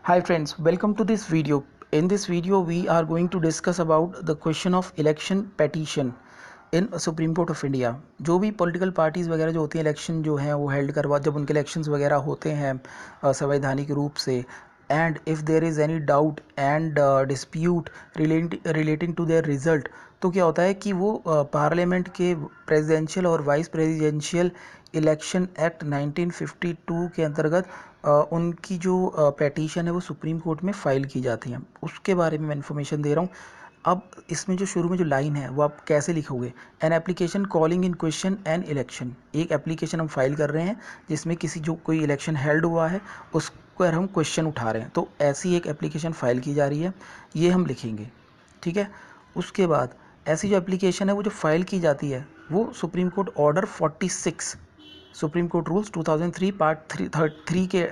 Hi friends, welcome to this video. In this video we are going to discuss about the question of election petition in supreme court of India. जो भी political parties वगैरह जो होती हैं election जो हैं वो held करवा जब उनके इलेक्शंस वगैरह होते हैं संवैधानिक रूप से, and if there is any doubt and dispute relating to their result, तो क्या होता है कि वो पार्लियामेंट के प्रेसिडेंशियल और वाइस प्रेसिडेंशियल इलेक्शन एक्ट 1952 के अंतर्गत उनकी जो पेटिशन है वो सुप्रीम कोर्ट में फ़ाइल की जाती हैं। उसके बारे में मैं इन्फॉर्मेशन दे रहा हूँ। अब इसमें जो शुरू में जो लाइन है वो आप कैसे लिखोगे, an application calling in question an election. एक एप्लीकेशन हम फाइल कर रहे हैं जिसमें किसी जो कोई इलेक्शन हेल्ड हुआ है उसको हम क्वेश्चन उठा रहे हैं, तो ऐसी एक एप्लीकेशन फाइल की जा रही है, ये हम लिखेंगे। ठीक है। उसके बाद ऐसी जो एप्लीकेशन है वो जो फाइल की जाती है वो supreme court order 46 supreme court rules 2003 part 3 के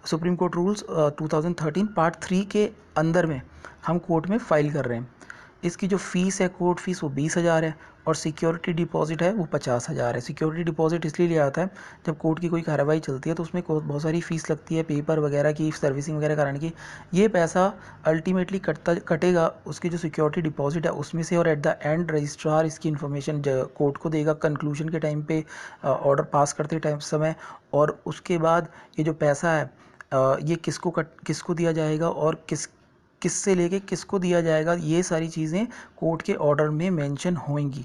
सुप्रीम कोर्ट रूल्स 2013 पार्ट 3 के अंदर में हम कोर्ट में फाइल कर रहे हैं। इसकी जो फ़ीस है कोर्ट फीस वो 20,000 है और सिक्योरिटी डिपॉजिट है वो 50,000 है। सिक्योरिटी डिपॉजिट इसलिए लिया जाता है जब कोर्ट की कोई कार्रवाई चलती है तो उसमें बहुत सारी फ़ीस लगती है, पेपर वगैरह की, सर्विसिंग वगैरह कराने की। ये पैसा अल्टीमेटली कटेगा उसकी जो सिक्योरिटी डिपॉजिट है उसमें से, और एट द एंड रजिस्ट्रार इसकी इन्फॉर्मेशन कोर्ट को देगा कंक्लूजन के टाइम पे, ऑर्डर पास करते टाइम समय। और उसके बाद ये जो पैसा है ये किसको दिया जाएगा और किससे लेके किसको दिया जाएगा, ये सारी चीज़ें कोर्ट के ऑर्डर में मेंशन होंगी।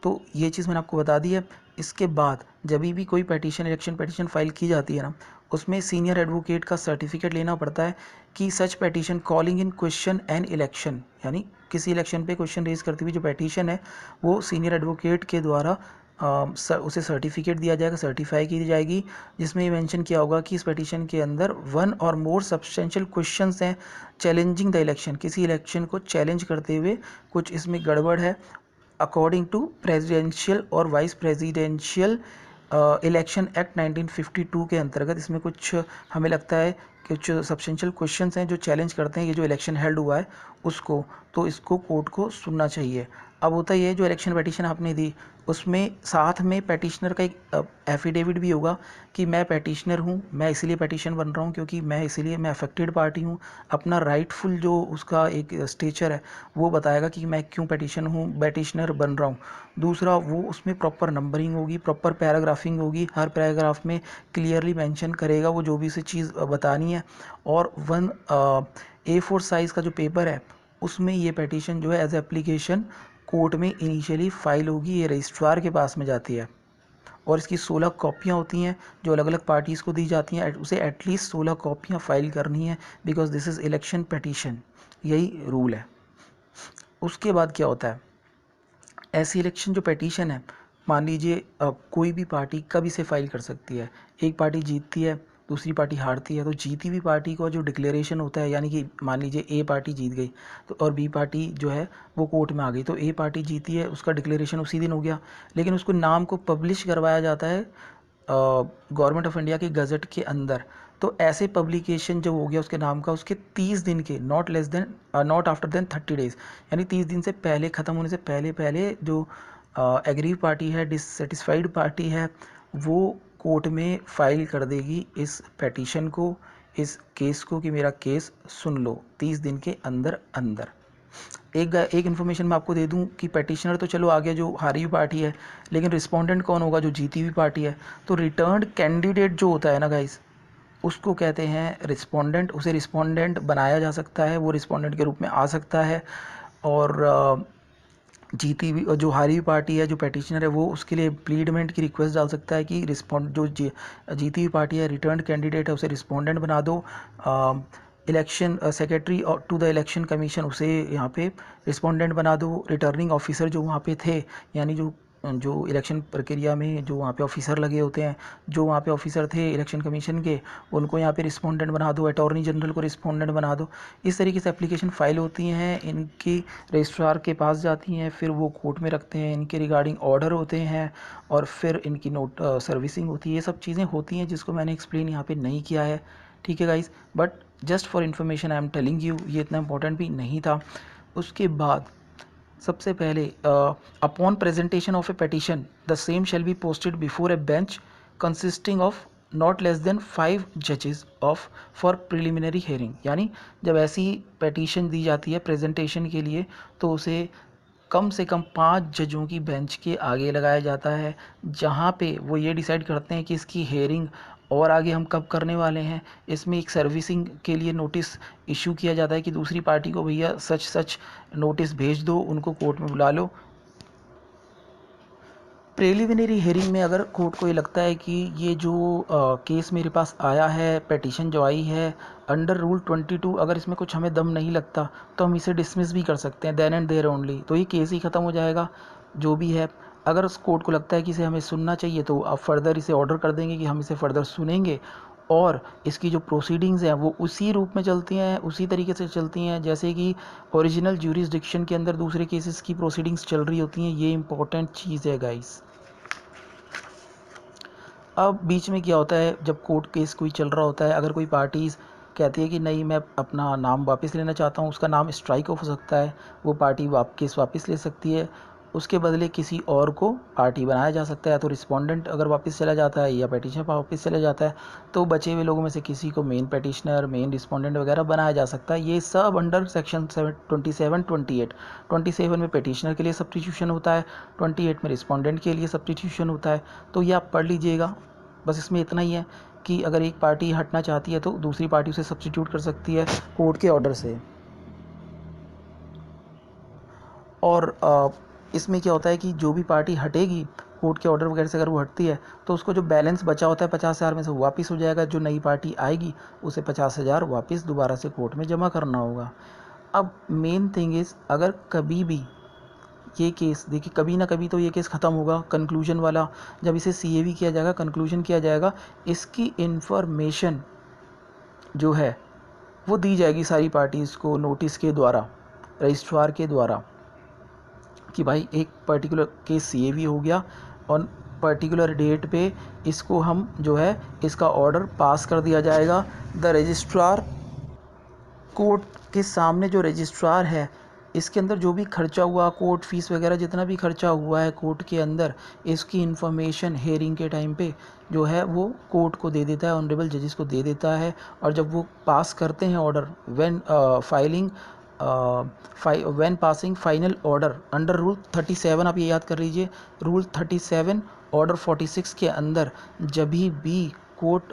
तो ये चीज़ मैंने आपको बता दी है। इसके बाद जब भी कोई पेटिशन इलेक्शन पेटिशन फाइल की जाती है ना, उसमें सीनियर एडवोकेट का सर्टिफिकेट लेना पड़ता है कि such petition calling in question an election, यानी किसी इलेक्शन पे क्वेश्चन रेज करती हुई जो पेटिशन है वो सीनियर एडवोकेट के द्वारा उसे सर्टिफिकेट दिया जाएगा, सर्टिफाई की जाएगी, जिसमें ये मेंशन किया होगा कि इस पेटिशन के अंदर वन और मोर सब्सटेंशियल क्वेश्चंस हैं चैलेंजिंग द इलेक्शन, किसी इलेक्शन को चैलेंज करते हुए कुछ इसमें गड़बड़ है अकॉर्डिंग टू प्रेसिडेंशियल और वाइस प्रेसिडेंशियल इलेक्शन एक्ट 1952 के अंतर्गत। इसमें कुछ हमें लगता है कुछ सब्सटेंशियल क्वेश्चंस हैं जो चैलेंज करते हैं ये जो इलेक्शन हेल्ड हुआ है उसको, तो इसको कोर्ट को सुनना चाहिए। अब होता ये है जो इलेक्शन पेटिशन आपने दी उसमें साथ में पेटिशनर का एक एफिडेविट भी होगा कि मैं पेटिशनर हूँ, मैं इसीलिए पेटिशन बन रहा हूँ क्योंकि मैं अफेक्टेड पार्टी हूँ। अपना राइटफुल जो उसका एक स्टेचर है वो बताएगा कि मैं क्यों पेटिशनर बन रहा हूँ। दूसरा वो उसमें प्रॉपर नंबरिंग होगी, प्रॉपर पैराग्राफिंग होगी, हर पैराग्राफ में क्लियरली मेंशन करेगा वो जो भी उसे चीज़ बतानी है। और A4 साइज़ का जो पेपर है उसमें ये पेटिशन जो है एज एप्लीकेशन कोर्ट में इनिशियली फाइल होगी, ये रजिस्ट्रार के पास में जाती है और इसकी 16 कॉपियाँ होती हैं जो अलग अलग पार्टीज़ को दी जाती हैं। उसे एटलीस्ट 16 कॉपियाँ फाइल करनी है because this is election petition, यही रूल है। उसके बाद क्या होता है, ऐसी इलेक्शन जो पेटिशन है मान लीजिए कोई भी पार्टी कभी से फाइल कर सकती है। एक पार्टी जीतती है, दूसरी पार्टी हारती है, तो जीती हुई पार्टी का जो डिक्लेरेशन होता है, यानी कि मान लीजिए ए पार्टी जीत गई तो और बी पार्टी जो है वो कोर्ट में आ गई, तो ए पार्टी जीती है उसका डिक्लेरेशन उसी दिन हो गया, लेकिन उसको नाम को पब्लिश करवाया जाता है गवर्नमेंट ऑफ इंडिया के गज़ट के अंदर। तो ऐसे पब्लिकेशन जब हो गया उसके नाम का, उसके 30 दिन के नॉट आफ्टर देन 30 डेज़, यानी 30 दिन से पहले, ख़त्म होने से पहले पहले जो एग्रीव पार्टी है, डिससेटिस्फाइड पार्टी है, वो कोर्ट में फाइल कर देगी इस पेटिशन को, इस केस को कि मेरा केस सुन लो 30 दिन के अंदर अंदर। एक इन्फॉर्मेशन मैं आपको दे दूं कि पेटिशनर तो चलो आ गया जो हारी हुई पार्टी है, लेकिन रिस्पोंडेंट कौन होगा, जो जीती हुई पार्टी है। तो रिटर्न्ड कैंडिडेट जो होता है ना गाइस, उसको कहते हैं रिस्पोंडेंट। उसे रिस्पोंडेंट बनाया जा सकता है, वो रिस्पोंडेंट के रूप में आ सकता है। और जीती हुई जो हारी हुई पार्टी है, जो पेटिशनर है, वो उसके लिए प्लीडमेंट की रिक्वेस्ट डाल सकता है कि जीती हुई पार्टी है, रिटर्न कैंडिडेट है, उसे रिस्पोंडेंट बना दो। Election secretary to the election commission, उसे यहाँ पे रिस्पोंडेंट बना दो। रिटर्निंग ऑफिसर जो वहाँ पे थे, यानी जो जो इलेक्शन प्रक्रिया में जो वहाँ पे ऑफिसर लगे होते हैं, जो वहाँ पे ऑफिसर थे इलेक्शन कमीशन के, उनको यहाँ पे रिस्पोंडेंट बना दो। अटॉर्नी जनरल को रिस्पोंडेंट बना दो। इस तरीके से एप्लीकेशन फ़ाइल होती हैं, इनकी रजिस्ट्रार के पास जाती हैं, फिर वो कोर्ट में रखते हैं, इनके रिगार्डिंग ऑर्डर होते हैं और फिर इनकी नोट सर्विसिंग होती है। ये सब चीज़ें होती हैं जिसको मैंने एक्सप्लेन यहाँ पे नहीं किया है, ठीक है guys, but just for information I am telling you, ये इतना इंपॉर्टेंट भी नहीं था। उसके बाद सबसे पहले upon presentation of A petition the same shall be posted before A bench consisting of not less than 5 जजेस ऑफ फॉर प्रिलिमिनरी हेयरिंग, यानी जब ऐसी पेटिशन दी जाती है प्रेजेंटेशन के लिए तो उसे कम से कम 5 जजों की बेंच के आगे लगाया जाता है, जहाँ पे वो ये डिसाइड करते हैं कि इसकी हेयरिंग और आगे हम कब करने वाले हैं। इसमें एक सर्विसिंग के लिए नोटिस इशू किया जाता है कि दूसरी पार्टी को भैया सच सच नोटिस भेज दो, उनको कोर्ट में बुला लो। प्रिलिमिनरी हेयरिंग में अगर कोर्ट को ये लगता है कि ये जो केस मेरे पास आया है, पेटिशन जो आई है अंडर रूल 22, अगर इसमें कुछ हमें दम नहीं लगता तो हम इसे डिसमिस भी कर सकते हैं, देन एंड देयर ओनली, तो ये केस ही ख़त्म हो जाएगा जो भी है। अगर उस कोर्ट को लगता है कि इसे हमें सुनना चाहिए तो आप फर्दर इसे ऑर्डर कर देंगे कि हम इसे फर्दर सुनेंगे, और इसकी जो प्रोसीडिंग्स हैं वो उसी रूप में चलती हैं, उसी तरीके से चलती हैं जैसे कि ओरिजिनल ज्यूरिसडिक्शन के अंदर दूसरे केसेस की प्रोसीडिंग्स चल रही होती हैं। ये इंपॉर्टेंट चीज़ है गाइस। अब बीच में क्या होता है, जब कोर्ट केस कोई चल रहा होता है, अगर कोई पार्टीज़ कहती है कि नहीं मैं अपना नाम वापस लेना चाहता हूँ, उसका नाम स्ट्राइक ऑफ हो सकता है, वो पार्टी केस वापस ले सकती है, उसके बदले किसी और को पार्टी बनाया जा सकता है। तो रिस्पोंडेंट अगर वापस चला जाता है या पेटिशनर वापस चला जाता है तो बचे हुए लोगों में से किसी को मेन पेटिशनर, मेन रिस्पोंडेंट वगैरह बनाया जा सकता है। ये सब अंडर सेक्शन 27, 28। 27 में पेटिशनर के लिए सब्स्टिट्यूशन होता है, 28 में रिस्पोंडेंट के लिए सब्स्टिट्यूशन होता है। तो ये आप पढ़ लीजिएगा। बस इसमें इतना ही है कि अगर एक पार्टी हटना चाहती है तो दूसरी पार्टी उसे सब्स्टिट्यूट कर सकती है कोर्ट के ऑर्डर से। और इसमें क्या होता है कि जो भी पार्टी हटेगी कोर्ट के ऑर्डर वगैरह से, अगर वो हटती है तो उसको जो बैलेंस बचा होता है 50,000 में से वापस हो जाएगा। जो नई पार्टी आएगी उसे 50,000 वापस दोबारा से कोर्ट में जमा करना होगा। अब मेन थिंग इज़, अगर कभी भी ये केस, देखिए कभी ना कभी तो ये केस ख़त्म होगा, कंक्लूजन वाला जब इसे सीएवी किया जाएगा, कंक्लूजन किया जाएगा, इसकी इन्फॉर्मेशन जो है वो दी जाएगी सारी पार्टीज़ को नोटिस के द्वारा, रजिस्ट्रार के द्वारा, कि भाई एक पर्टिकुलर केस सीएवी हो गया और पर्टिकुलर डेट पे इसको हम जो है इसका ऑर्डर पास कर दिया जाएगा। द रजिस्ट्रार, कोर्ट के सामने जो रजिस्ट्रार है, इसके अंदर जो भी खर्चा हुआ, कोर्ट फीस वगैरह जितना भी खर्चा हुआ है कोर्ट के अंदर, इसकी इन्फॉर्मेशन हेयरिंग के टाइम पे जो है वो कोर्ट को दे देता है, ऑनरेबल जजेस को दे देता है। और जब वो पास करते हैं order, when filing when passing final order under rule 37, आप ये याद कर लीजिए, रूल 37 ऑर्डर 46 के अंदर जब भी कोर्ट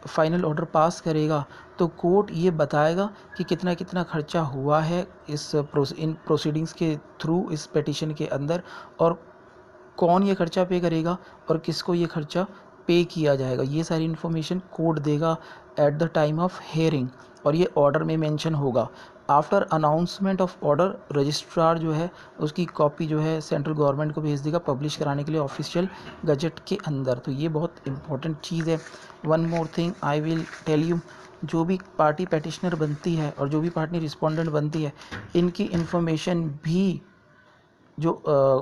फाइनल ऑर्डर पास करेगा तो कोर्ट ये बताएगा कि कितना कितना खर्चा हुआ है इन प्रोसीडिंग्स के थ्रू, इस पेटिशन के अंदर, और कौन ये खर्चा पे करेगा और किसको ये खर्चा पे किया जाएगा। ये सारी इन्फॉर्मेशन कोर्ट देगा at the time of hearing, और ये ऑर्डर में मेंशन होगा। After announcement of order, registrar जो है उसकी कॉपी जो है सेंट्रल गवर्नमेंट को भेज देगा पब्लिश कराने के लिए ऑफिशियल गजट के अंदर। तो ये बहुत इंपॉर्टेंट चीज़ है। One more thing I will tell you, जो भी पार्टी पेटिशनर बनती है और जो भी पार्टी रिस्पोंडेंट बनती है, इनकी इन्फॉर्मेशन भी जो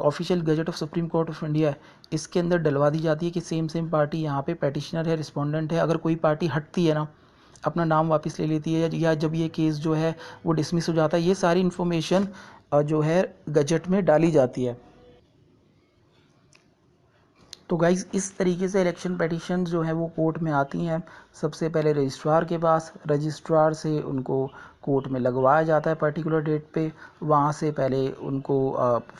official gazette of supreme court of India है इसके अंदर डलवा दी जाती है कि सेम सेम पार्टी यहाँ पे पेटिशनर है, रिस्पोंडेंट है। अगर कोई पार्टी हटती है ना, अपना नाम वापस ले लेती है, या जब ये केस जो है वो डिसमिस हो जाता है, ये सारी इन्फॉर्मेशन जो है गजट में डाली जाती है। तो गाइज़ इस तरीके से इलेक्शन पेटिशन जो है वो कोर्ट में आती हैं। सबसे पहले रजिस्ट्रार के पास, रजिस्ट्रार से उनको कोर्ट में लगवाया जाता है पर्टिकुलर डेट पे। वहाँ से पहले उनको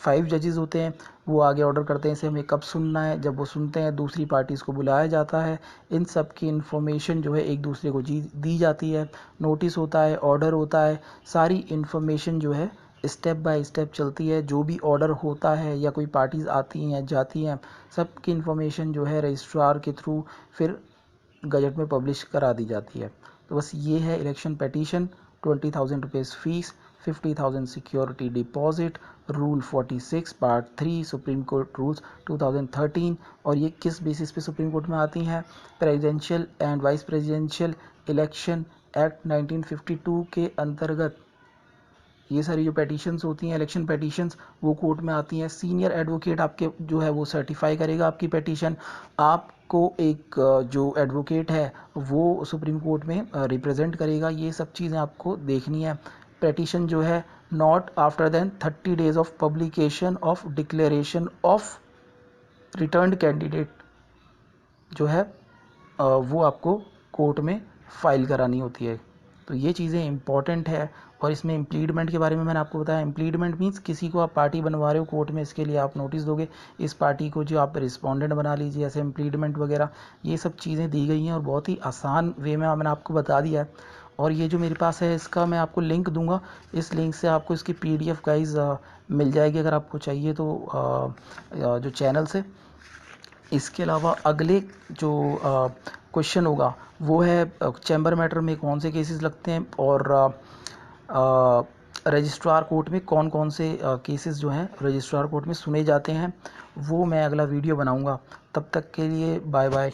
5 जजेस होते हैं, वो आगे ऑर्डर करते हैं इसे हमें कब सुनना है। जब वो सुनते हैं दूसरी पार्टीज़ को बुलाया जाता है, इन सब की इन्फॉर्मेशन जो है एक दूसरे को दी जाती है, नोटिस होता है, ऑर्डर होता है, सारी इन्फॉर्मेशन जो है स्टेप बाय स्टेप चलती है। जो भी ऑर्डर होता है या कोई पार्टीज़ आती हैं जाती हैं, सब की इन्फॉर्मेशन जो है रजिस्ट्रार के थ्रू फिर गजट में पब्लिश करा दी जाती है। तो बस ये है election petition. 20,000 rupees fees, 50,000 security deposit, rule 46 part 3 supreme court rules 2013। और ये किस बेसिस पे सुप्रीम कोर्ट में आती हैं? Presidential and vice presidential election act 1952 के अंतर्गत ये सारी जो पेटिशंस होती हैं, इलेक्शन पेटिशंस, वो कोर्ट में आती हैं। सीनियर एडवोकेट आपके जो है वो सर्टिफाई करेगा आपकी पेटिशन। आपको एक जो एडवोकेट है वो सुप्रीम कोर्ट में रिप्रेजेंट करेगा। ये सब चीज़ें आपको देखनी है। पेटिशन जो है not after then 30 days of publication of declaration of returned candidate जो है वो आपको कोर्ट में फ़ाइल करानी होती है। तो ये चीज़ें इंपॉर्टेंट है। और इसमें इम्प्लीडमेंट के बारे में मैंने आपको बताया। इम्प्लीडमेंट मीन्स किसी को आप पार्टी बनवा रहे हो कोर्ट में, इसके लिए आप नोटिस दोगे, इस पार्टी को जो आप रिस्पोंडेंट बना लीजिए, ऐसे इम्प्लीडमेंट वगैरह ये सब चीज़ें दी गई हैं और बहुत ही आसान वे में मैंने आपको बता दिया है। और ये जो मेरे पास है इसका मैं आपको लिंक दूंगा, इस लिंक से आपको इसकी PDF गाइज मिल जाएगी अगर आपको चाहिए तो जो चैनल से। इसके अलावा अगले जो क्वेश्चन होगा वो है चैम्बर मैटर में कौन से केसेस लगते हैं और रजिस्ट्रार कोर्ट में कौन कौन से केसेस जो हैं रजिस्ट्रार कोर्ट में सुने जाते हैं, वो मैं अगला वीडियो बनाऊंगा। तब तक के लिए बाय बाय।